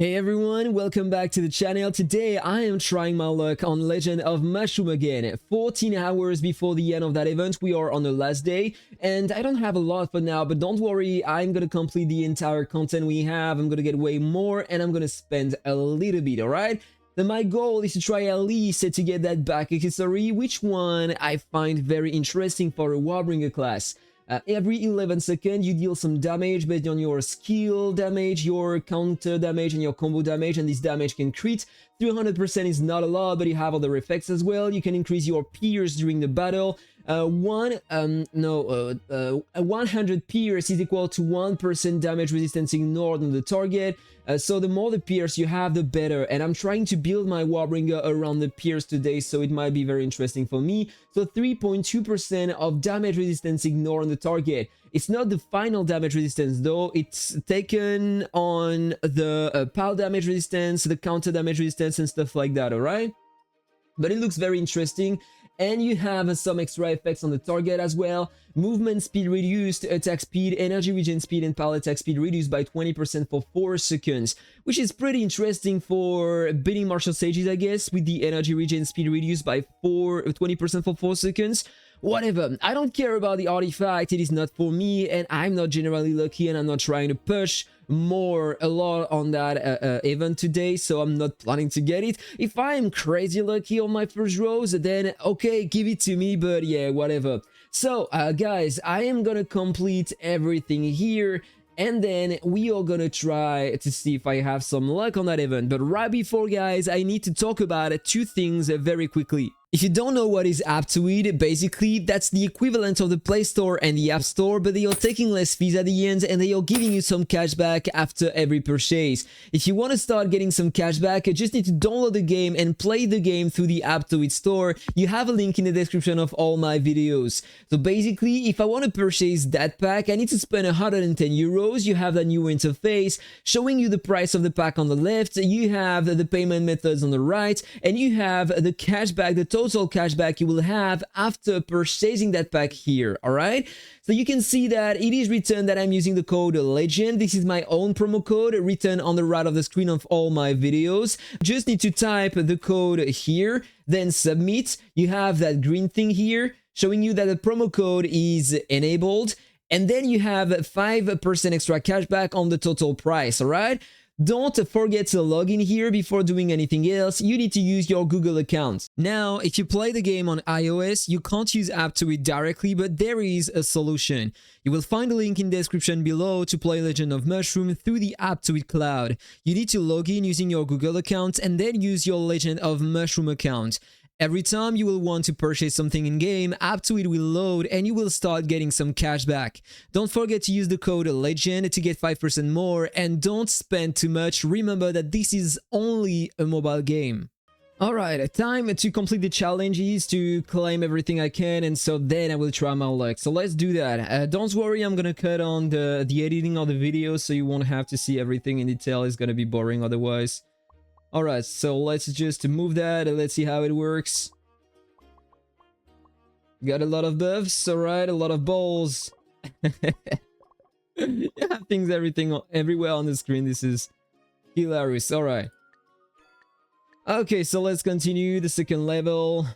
Hey everyone, welcome back to the channel. Today I am trying my luck on Legend of Mushroom again. 14 hours before the end of that event, we are on the last day, and I don't have a lot for now, but don't worry, I'm gonna complete the entire content we have. I'm gonna get way more, and I'm gonna spend a little bit, alright? Then my goal is to try at least to get that back accessory, which one I find very interesting for a Warbringer class. Every 11 seconds, you deal some damage based on your skill damage, your counter damage, and your combo damage, and this damage can crit. 300% is not a lot, but you have other effects as well. You can increase your pierce during the battle. 100 pierce is equal to 1% damage resistance ignored on the target. So the more the pierce you have, the better. And I'm trying to build my Warbringer around the pierce today, so it might be very interesting for me. So 3.2% of damage resistance ignored on the target. It's not the final damage resistance though, it's taken on the pile damage resistance, the counter damage resistance and stuff like that, alright? But it looks very interesting. And you have some extra effects on the target as well. Movement speed reduced, attack speed, energy regen speed, and pile attack speed reduced by 20% for 4 seconds. Which is pretty interesting for beating martial sages, I guess, with the energy regen speed reduced by 20% for 4 seconds. Whatever, I don't care about the artifact, it is not for me, and I'm not generally lucky, and I'm not trying to push a lot on that event today, so I'm not planning to get it. If I am crazy lucky on my first rows, then okay, give it to me, but yeah, whatever. So guys, I am gonna complete everything here, and then we are gonna try to see if I have some luck on that event. But right before, guys, I need to talk about two things very quickly. If you don't know what is Aptoide, basically that's the equivalent of the Play Store and the App Store, but they are taking less fees at the end and they are giving you some cashback after every purchase. If you want to start getting some cashback, you just need to download the game and play the game through the Aptoide store. You have a link in the description of all my videos. So basically, if I want to purchase that pack, I need to spend 110 euros. You have that new interface showing you the price of the pack on the left, you have the payment methods on the right, and you have the cashback, the total cashback you will have after purchasing that pack here, alright? So you can see that it is written that I'm using the code LEGEND. This is my own promo code written on the right of the screen of all my videos. Just need to type the code here, then submit. You have that green thing here showing you that the promo code is enabled, and then you have 5% extra cashback on the total price, alright? Don't forget to log in here before doing anything else. You need to use your Google account. Now, if you play the game on iOS, you can't use Aptoide directly, but there is a solution. You will find a link in the description below to play Legend of Mushroom through the Aptoide cloud. You need to log in using your Google account and then use your Legend of Mushroom account. Every time you will want to purchase something in-game, Aptoide will load and you will start getting some cash back. Don't forget to use the code LEGEND to get 5% more, and don't spend too much. Remember that this is only a mobile game. Alright, time to complete the challenges, to claim everything I can, and so then I will try my luck. So let's do that. Don't worry, I'm gonna cut on the editing of the video so you won't have to see everything in detail. It's gonna be boring otherwise. Alright, so let's just move that and let's see how it works. Got a lot of buffs, alright, a lot of balls. You have things everywhere on the screen. This is hilarious. Alright. Okay, so let's continue the second level.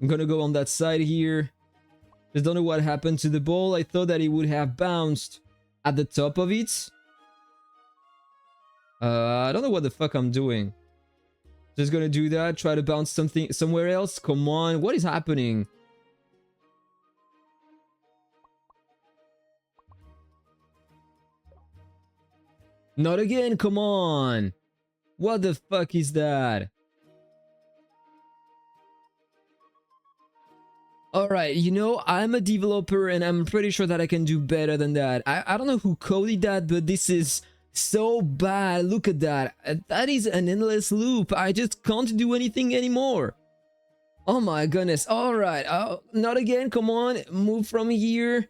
I'm gonna go on that side here. Just don't know what happened to the ball. I thought that it would have bounced at the top of it. I don't know what the fuck I'm doing. Just gonna do that, try to bounce something somewhere else. Come on, what is happening? Not again, come on. What the fuck is that? Alright, you know, I'm a developer and I'm pretty sure that I can do better than that. I don't know who coded that, but this is so bad. Look at that. That is an endless loop. I just can't do anything anymore. Oh my goodness. Alright. Not again. Come on. Move from here.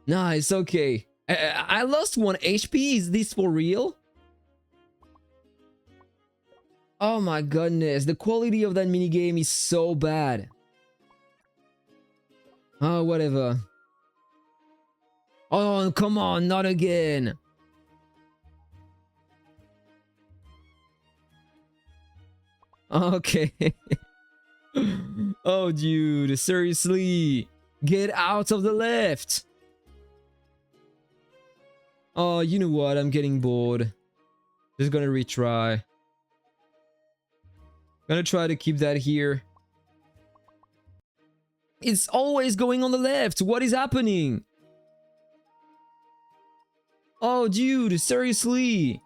Nice. Okay. I lost 1 HP. Is this for real? Oh my goodness. The quality of that minigame is so bad. Oh, whatever. Oh, come on. Not again. Okay. Oh, dude, seriously. Get out of the left. Oh, you know what? I'm getting bored. Just gonna retry. Gonna try to keep that here. It's always going on the left. What is happening? Oh, dude, seriously.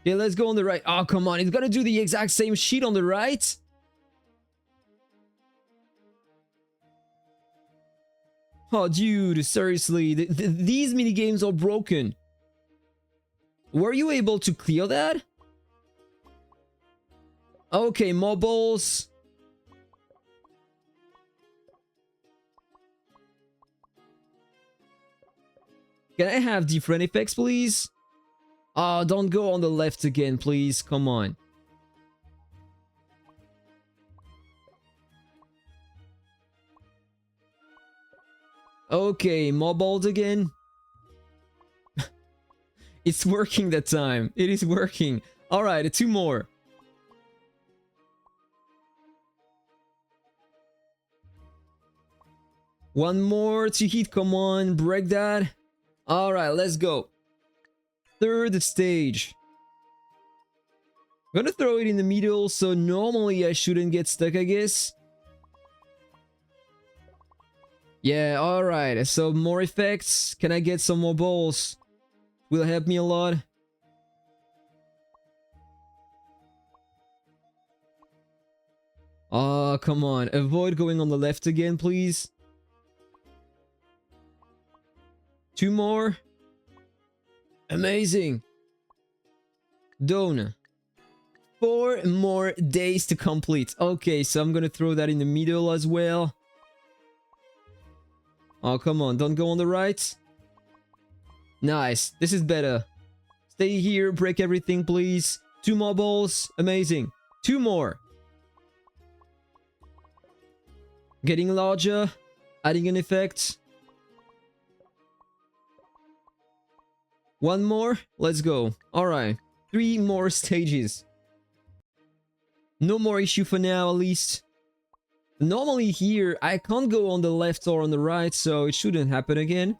Okay, let's go on the right. Oh, come on. It's gonna do the exact same shit on the right? Oh, dude, seriously. These minigames are broken. Were you able to clear that? Okay, more balls. Can I have different effects, please? Oh, don't go on the left again, please. Come on. Okay, more balls again. It's working that time. It is working. Alright, 2 more. One more to hit. Come on, break that. Alright, let's go. 3rd stage. I'm gonna throw it in the middle, so normally I shouldn't get stuck, I guess. Yeah, alright. So more effects. Can I get some more balls? Will help me a lot. Oh, come on. Avoid going on the left again, please. 2 more. Amazing. Done. 4 more days to complete. Okay, so I'm gonna throw that in the middle as well. Oh, come on. Don't go on the right. Nice. This is better. Stay here. Break everything, please. 2 more balls. Amazing. 2 more. Getting larger. Adding an effect. 1 more. Let's go. Alright. 3 more stages. No more issue for now, at least. Normally here, I can't go on the left or on the right, so it shouldn't happen again.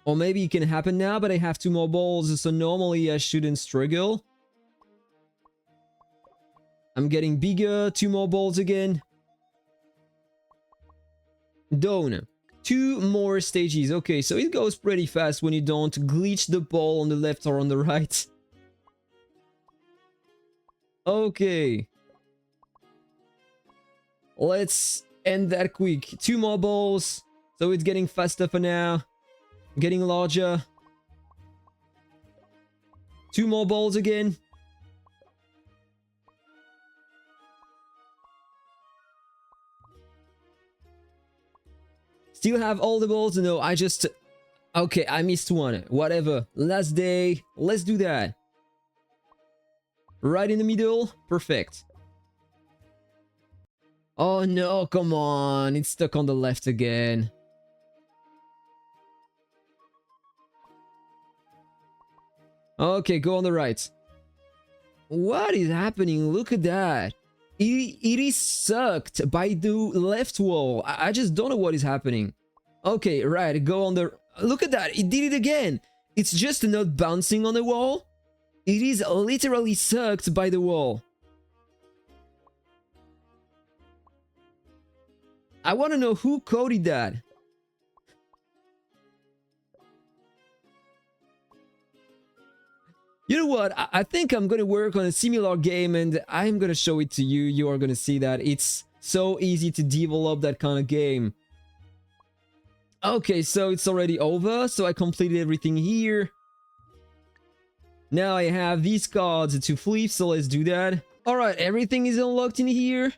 Or maybe it can happen now, but I have 2 more balls, so normally I shouldn't struggle. I'm getting bigger. 2 more balls again. Done. 2 more stages. Okay, so it goes pretty fast when you don't glitch the ball on the left or on the right. Okay. Let's end that quick. 2 more balls. So it's getting faster for now. Getting larger. 2 more balls again. Still have all the balls? No, I just... Okay, I missed one. Whatever. Last day. Let's do that. Right in the middle. Perfect. Oh no, come on. It's stuck on the left again. Okay, go on the right. What is happening? Look at that. It is sucked by the left wall. I just don't know what is happening. Okay, right. Go on the... Look at that. It did it again. It's just not bouncing on the wall. It is literally sucked by the wall. I want to know who coded that. You know what? I think I'm going to work on a similar game and I'm going to show it to you. You are going to see that. It's so easy to develop that kind of game. Okay, so it's already over. So I completed everything here. Now I have these cards to flip, so let's do that. Alright, everything is unlocked in here.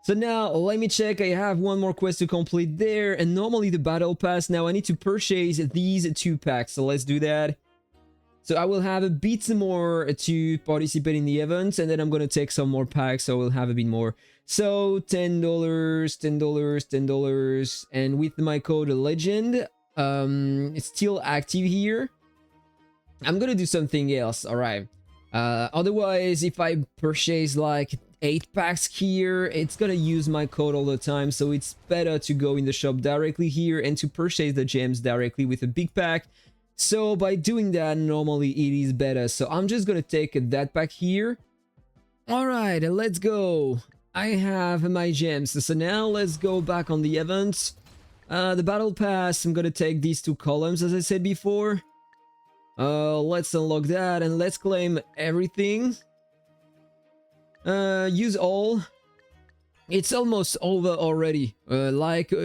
So now, let me check. I have 1 more quest to complete there. And normally the battle pass. Now I need to purchase these 2 packs. So let's do that. So I will have a bit more to participate in the event. And then I'm going to take some more packs. So I will have a bit more. So $10, $10, $10. And with my code legend, it's still active here. I'm gonna do something else, alright. Otherwise, if I purchase like 8 packs here, it's gonna use my code all the time, so it's better to go in the shop directly here and to purchase the gems directly with a big pack. So by doing that, normally it is better. So I'm just gonna take that pack here. Alright, let's go. I have my gems. So now let's go back on the event. The battle pass, I'm gonna take these 2 columns as I said before. Let's unlock that and let's claim everything. Use all. It's almost over already.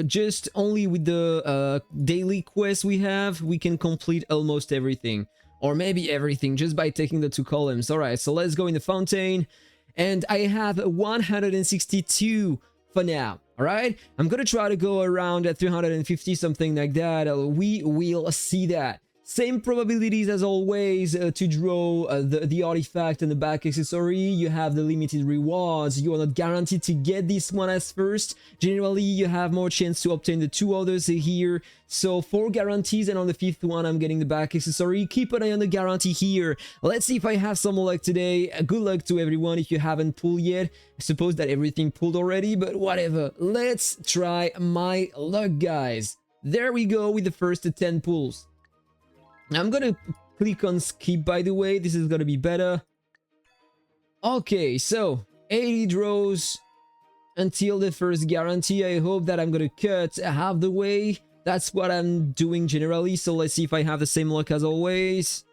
Just only with the daily quest we have, we can complete almost everything. Or maybe everything just by taking the 2 columns. Alright, so let's go in the fountain. And I have 162 for now. Alright, I'm gonna try to go around at 350, something like that. We will see that. Same probabilities as always to draw the artifact and the back accessory. You have the limited rewards. You are not guaranteed to get this one as first. Generally, you have more chance to obtain the 2 others here. So 4 guarantees, and on the 5th one, I'm getting the back accessory. Keep an eye on the guarantee here. Let's see if I have some luck today. Good luck to everyone if you haven't pulled yet. I suppose that everything pulled already, but whatever. Let's try my luck, guys. There we go with the first 10 pulls. I'm gonna click on skip, by the way. This is gonna be better. Okay, so 80 draws until the first guarantee. I hope that I'm gonna cut half the way. That's what I'm doing generally. So let's see if I have the same luck as always.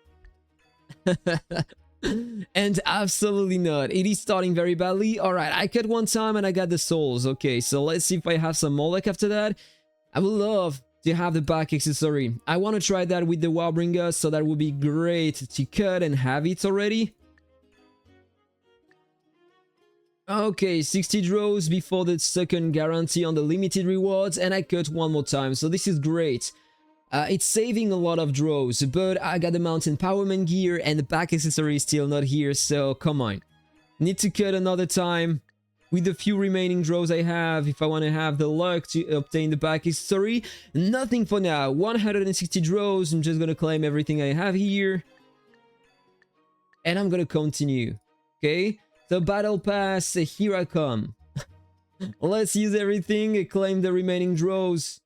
And absolutely not. It is starting very badly. Alright, I cut one time and I got the souls. Okay, so let's see if I have some more luck after that. I would love to have the back accessory. I want to try that with the Warbringer, so that would be great to cut and have it already. Okay, 60 draws before the second guarantee on the limited rewards, and I cut one more time, so this is great. It's saving a lot of draws, but I got the mountain empowerment gear and the back accessory is still not here, so come on. Need to cut another time. With the few remaining draws I have, if I want to have the luck to obtain the back accessory. Nothing for now. 160 draws. I'm just going to claim everything I have here. And I'm going to continue. Okay? So battle pass, here I come. Let's use everything, claim the remaining draws.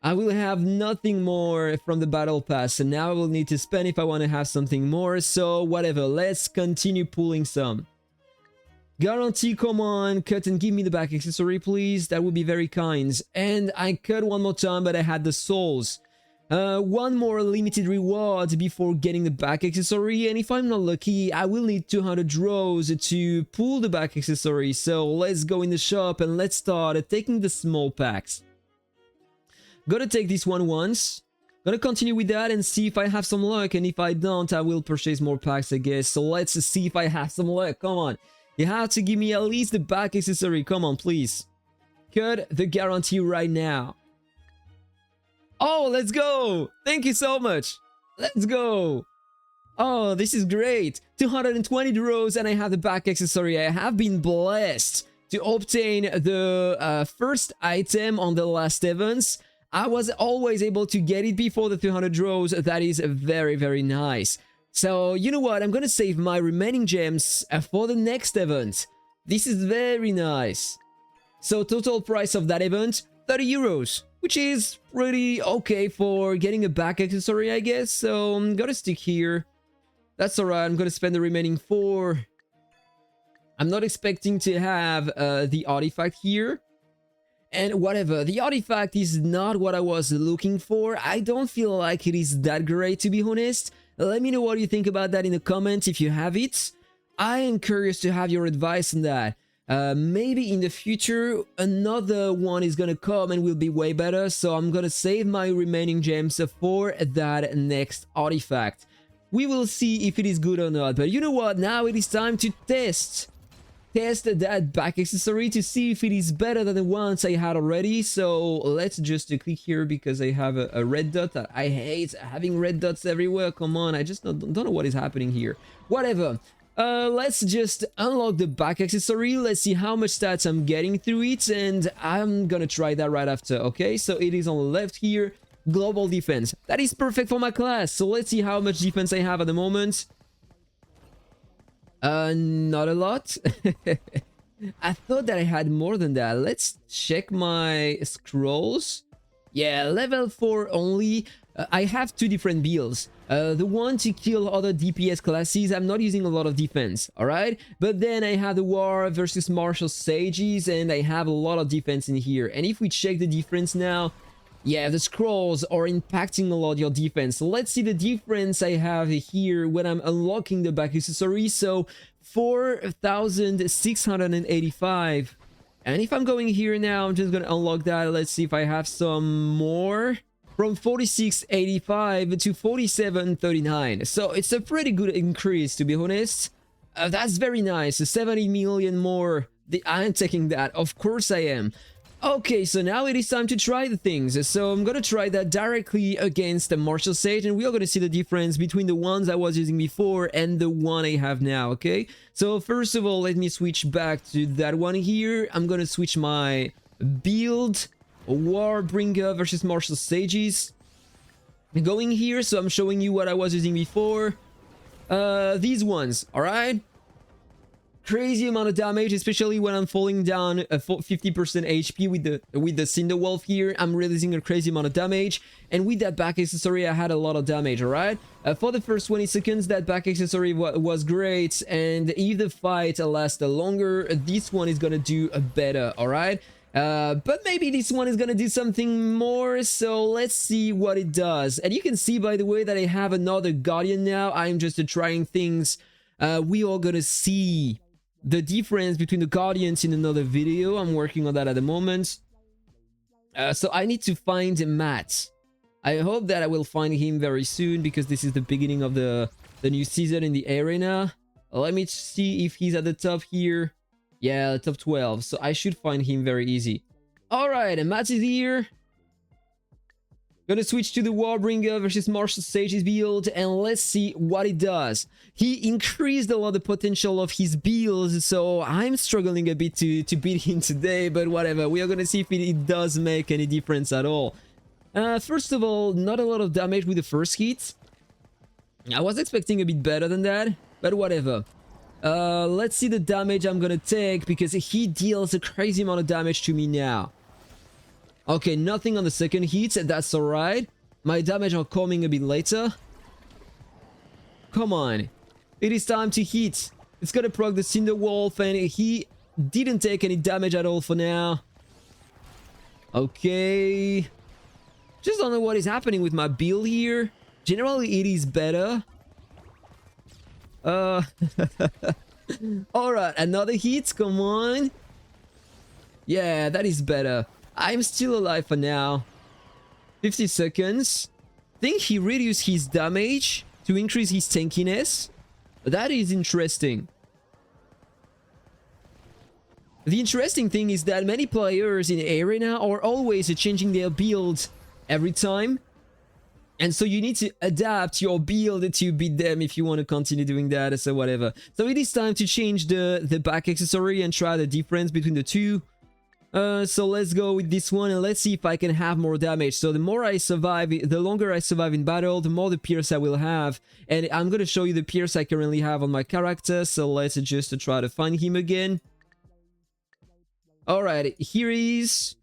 I will have nothing more from the battle pass. And now I will need to spend if I want to have something more. So whatever, let's continue pulling some. Guarantee, come on, cut and give me the back accessory, please. That would be very kind. And I cut one more time, but I had the souls. One more limited reward before getting the back accessory. And if I'm not lucky, I will need 200 draws to pull the back accessory. So let's go in the shop and let's start taking the small packs. Gotta take this one once. Gonna continue with that and see if I have some luck. And if I don't, I will purchase more packs, I guess. So let's see if I have some luck. Come on. You have to give me at least the back accessory. Come on, please. Cut the guarantee right now. Oh, let's go. Thank you so much. Let's go. Oh, this is great. 220 draws and I have the back accessory. I have been blessed to obtain the first item on the last events. I was always able to get it before the 300 draws. That is very, very nice. So, you know what? I'm gonna save my remaining gems for the next event. This is very nice. So, total price of that event, 30 euros. Which is pretty okay for getting a back accessory, I guess. So, I'm gonna stick here. That's alright, I'm gonna spend the remaining 4. I'm not expecting to have the artifact here. And whatever, the artifact is not what I was looking for. I don't feel like it is that great, to be honest. Let me know what you think about that in the comments if you have it. I am curious to have your advice on that. Maybe in the future another one is gonna come and will be way better, so I'm gonna save my remaining gems for that next artifact. We will see if it is good or not, but you know what, now it is time to test that back accessory to see if it is better than the ones I had already. So let's just click here because I have a red dot. I hate having red dots everywhere. Come on, I just don't know what is happening here. Whatever. Let's just unlock the back accessory. Let's see how much stats I'm getting through it, and I'm gonna try that right after. Okay, so it is on the left here. Global defense. That is perfect for my class. So let's see how much defense I have at the moment. Not a lot. I thought that I had more than that. Let's check my scrolls. Yeah, level 4 only. I have two different builds. The one to kill other DPS classes, I'm not using a lot of defense, alright? But then I have the War versus Martial Sages, and I have a lot of defense in here. And if we check the difference now, yeah, the scrolls are impacting a lot your defense. So let's see the difference I have here when I'm unlocking the back accessory. So 4,685. And if I'm going here now, I'm just gonna unlock that. Let's see if I have some more. From 4685 to 4739. So it's a pretty good increase, to be honest. That's very nice. 70 million more. I'm taking that. Of course I am. Okay, so now it is time to try the things. So I'm gonna try that directly against the Martial Sage, and we are gonna see the difference between the ones I was using before and the one I have now, okay? So first of all, let me switch back to that one here. I'm gonna switch my build. Warbringer versus Martial Sages. Going here, so I'm showing you what I was using before. These ones, alright? Crazy amount of damage, especially when I'm falling down 50% HP with the Cinder Wolf here. I'm releasing a crazy amount of damage, and with that back accessory I had a lot of damage, alright? For the first 20 seconds that back accessory was great, and if the fight lasts longer, this one is gonna do better, alright? But maybe this one is gonna do something more, so let's see what it does. And you can see, by the way, that I have another Guardian now. I'm just trying things. We are gonna see the difference between the Guardians in another video. I'm working on that at the moment. So I need to find Matt. I hope that I will find him very soon, because this is the beginning of the new season in the arena. Let me see if he's at the top here. Yeah, top 12, so I should find him very easy. Alright, and Matt is here. Gonna switch to the Warbringer versus Martial Sages build, and let's see what it does. He increased a lot the potential of his builds, so I'm struggling a bit to beat him today, but whatever. We are gonna see if it does make any difference at all. First of all, not a lot of damage with the first hit. I was expecting a bit better than that, but whatever. Let's see the damage I'm gonna take, because he deals a crazy amount of damage to me now. Okay, nothing on the second hit, that's alright. My damage are coming a bit later. Come on. It is time to hit. It's gonna proc the Cinder Wolf, and he didn't take any damage at all for now. Okay. Just don't know what is happening with my build here. Generally, it is better. Alright, another hit, come on. Yeah, that is better. I'm still alive for now. 50 seconds. Think he reduced his damage to increase his tankiness. That is interesting. The interesting thing is that many players in Arena are always changing their build every time. And so you need to adapt your build to beat them if you want to continue doing that, so whatever. So it is time to change the back accessory and try the difference between the two. So let's go with this one, and let's see if I can have more damage. So the more I survive, the longer I survive in battle, the more the pierce I will have. And I'm gonna show you the pierce I currently have on my character, so let's just try to find him again. Alright, here he is.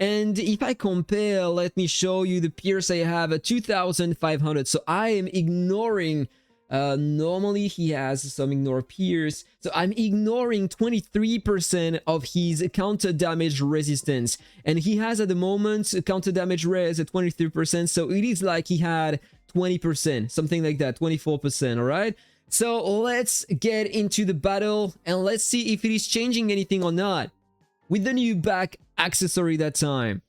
And if I compare, let me show you the pierce I have at 2,500. So I am ignoring, normally he has some ignore pierce. So I'm ignoring 23% of his counter damage resistance. And he has at the moment a counter damage res at 23%. So it is like he had 20%, something like that, 24%, alright? So let's get into the battle and let's see if it is changing anything or not. With the new back accessory that time.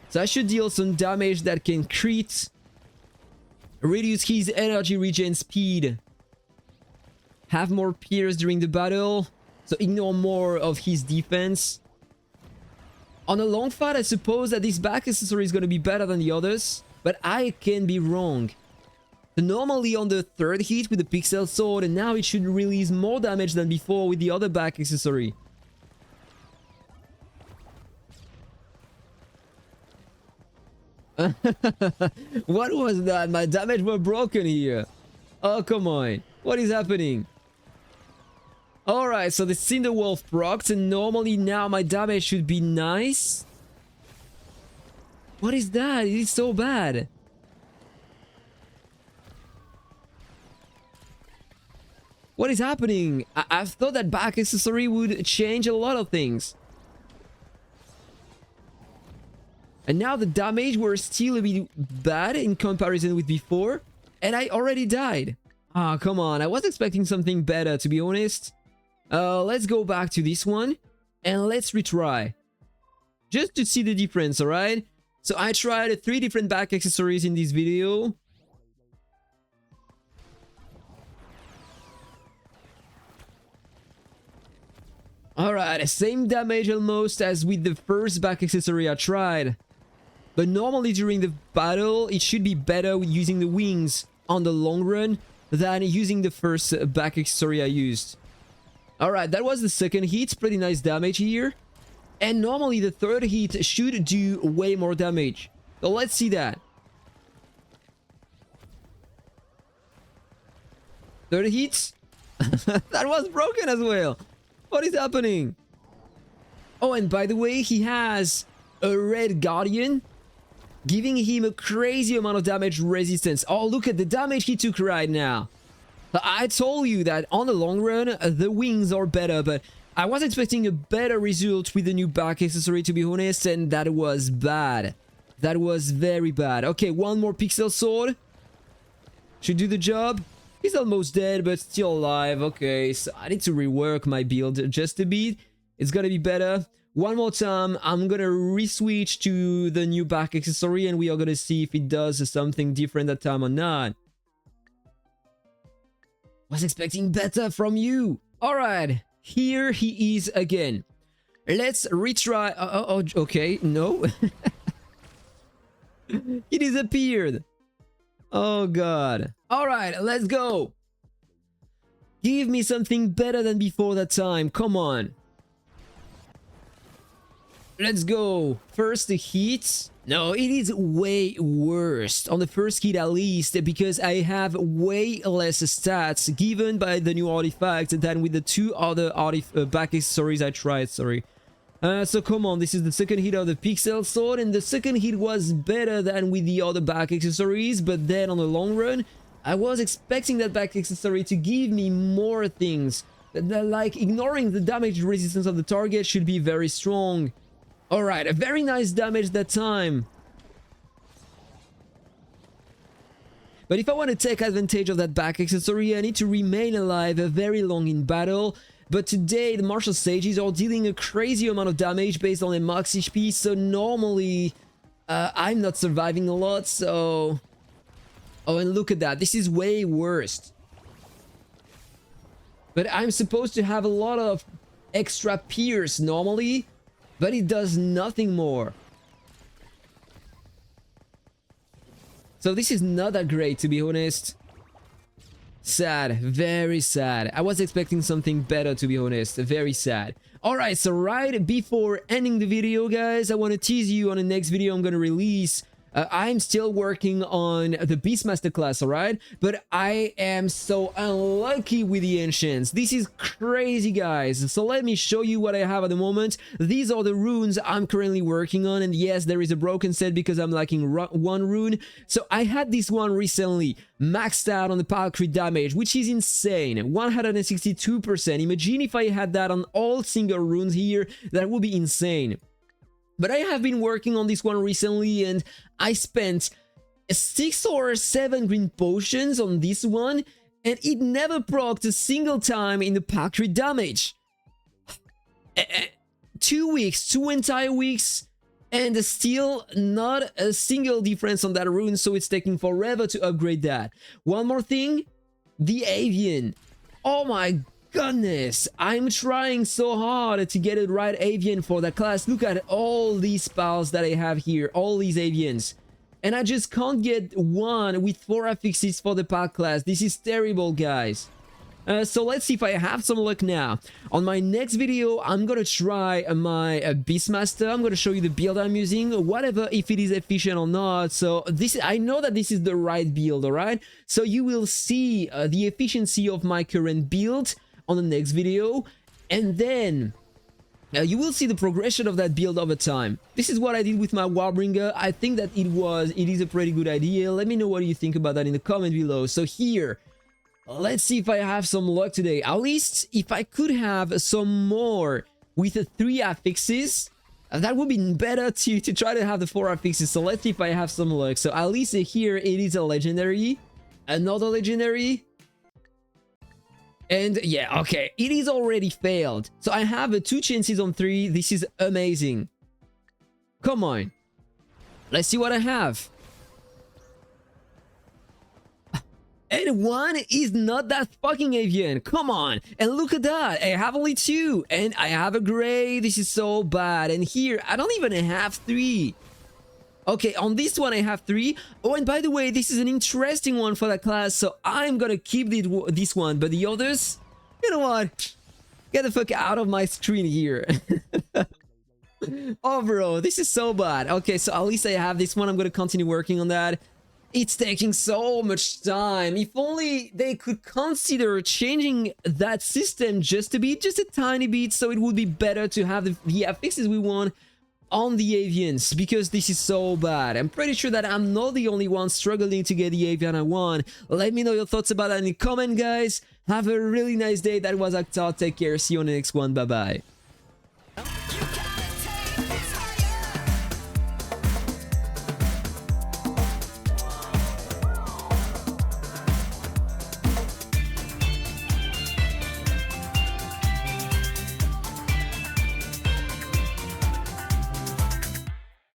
So I should deal some damage that can crit, reduce his energy regen speed, have more pierce during the battle, so ignore more of his defense. On a long fight, I suppose that this back accessory is going to be better than the others, but I can be wrong. So normally on the third hit with the pixel sword, and now it should release more damage than before with the other back accessory. What was that? My damage were broken here. Oh, come on. What is happening? Alright, so the Cinder Wolf procs, and normally now my damage should be nice. What is that? It is so bad. What is happening? I thought that back accessory would change a lot of things. And now the damage were still a bit bad in comparison with before. And I already died. Ah, come on. I was expecting something better, to be honest. Let's go back to this one. And let's retry. Just to see the difference, alright? So I tried 3 different back accessories in this video. Alright, same damage almost as with the first back accessory I tried. But normally during the battle, it should be better with using the wings on the long run than using the first back accessory I used. Alright, that was the second hit, pretty nice damage here. And normally the third hit should do way more damage. So let's see that. Third hit? That was broken as well. What is happening? Oh, and by the way, he has a red guardian, giving him a crazy amount of damage resistance. Oh, look at the damage he took right now. I told you that on the long run, the wings are better, but I was expecting a better result with the new back accessory, to be honest, and that was bad. That was very bad. Okay, one more pixel sword. Should do the job. He's almost dead, but still alive. Okay, so I need to rework my build just a bit. It's gonna be better. One more time, I'm gonna re-switch to the new back accessory, and we are gonna see if it does something different that time or not. Was expecting better from you. Alright, here he is again. Let's retry. Okay, no. He disappeared. Oh god. Alright, let's go. Give me something better than before that time. Come on. Let's go. First hit. No, it is way worse. On the first hit at least, because I have way less stats given by the new artifact than with the 2 other back accessories I tried, sorry. So come on, this is the second hit of the pixel sword, and the second hit was better than with the other back accessories, but then on the long run, I was expecting that back accessory to give me more things. Like ignoring the damage resistance of the target should be very strong. Alright, a very nice damage that time. But if I want to take advantage of that back accessory, I need to remain alive very long in battle. But today, the martial sages are dealing a crazy amount of damage based on their max HP, so normally I'm not surviving a lot, so... Oh, and look at that, this is way worse. But I'm supposed to have a lot of extra pierce normally, but it does nothing more. So this is not that great, to be honest. Sad, very sad. I was expecting something better, to be honest. Very sad. Alright, so right before ending the video, guys, I want to tease you on the next video I'm going to release. I'm still working on the Beastmaster class, alright? But I am so unlucky with the Ancients. This is crazy, guys. So let me show you what I have at the moment. These are the runes I'm currently working on. And yes, there is a broken set because I'm lacking one rune. So I had this one recently, maxed out on the power crit damage, which is insane. 162%. Imagine if I had that on all single runes here. That would be insane. But I have been working on this one recently, and I spent 6 or 7 green potions on this one, and it never procced a single time in the pack crit damage. 2 weeks, 2 entire weeks, and still not a single difference on that rune, so it's taking forever to upgrade that. One more thing, the Avian. Oh my goodness, I'm trying so hard to get it right avian for that class. Look at all these spells that I have here, all these avians. and I just can't get one with 4 affixes for the pack class. This is terrible, guys. So let's see if I have some luck now. On my next video, I'm gonna try my Beastmaster. I'm gonna show you the build I'm using, whatever, if it is efficient or not. So this, I know that this is the right build, alright? So you will see the efficiency of my current build on the next video, and then you will see the progression of that build over time. This is what I did with my Warbringer. I think that it is a pretty good idea. Let me know what you think about that in the comment below. So here, let's see if I have some luck today. At least if I could have some more with the 3 affixes, that would be better to try to have the 4 affixes. So let's see if I have some luck. So at least here it is a legendary, another legendary, and yeah, okay, it is already failed. So I have 2 chances on 3. This is amazing. Come on, let's see what I have. And 1 is not that fucking avian. Come on. And look at that. I have only 2. And I have a gray. This is so bad. And here, I don't even have 3. Okay, on this one, I have 3. Oh, and by the way, this is an interesting one for that class. So I'm gonna keep this one. But the others, you know what? Get the fuck out of my screen here. Oh, bro, this is so bad. Okay, so at least I have this one. I'm gonna continue working on that. It's taking so much time. If only they could consider changing that system just a tiny bit, so it would be better to have the affixes we want on the avians, because this is so bad. I'm pretty sure that I'm not the only one struggling to get the avian I want. Let me know your thoughts about that in the comment, guys. Have a really nice day. That was Aptoide. Take care. See you on the next one. Bye bye.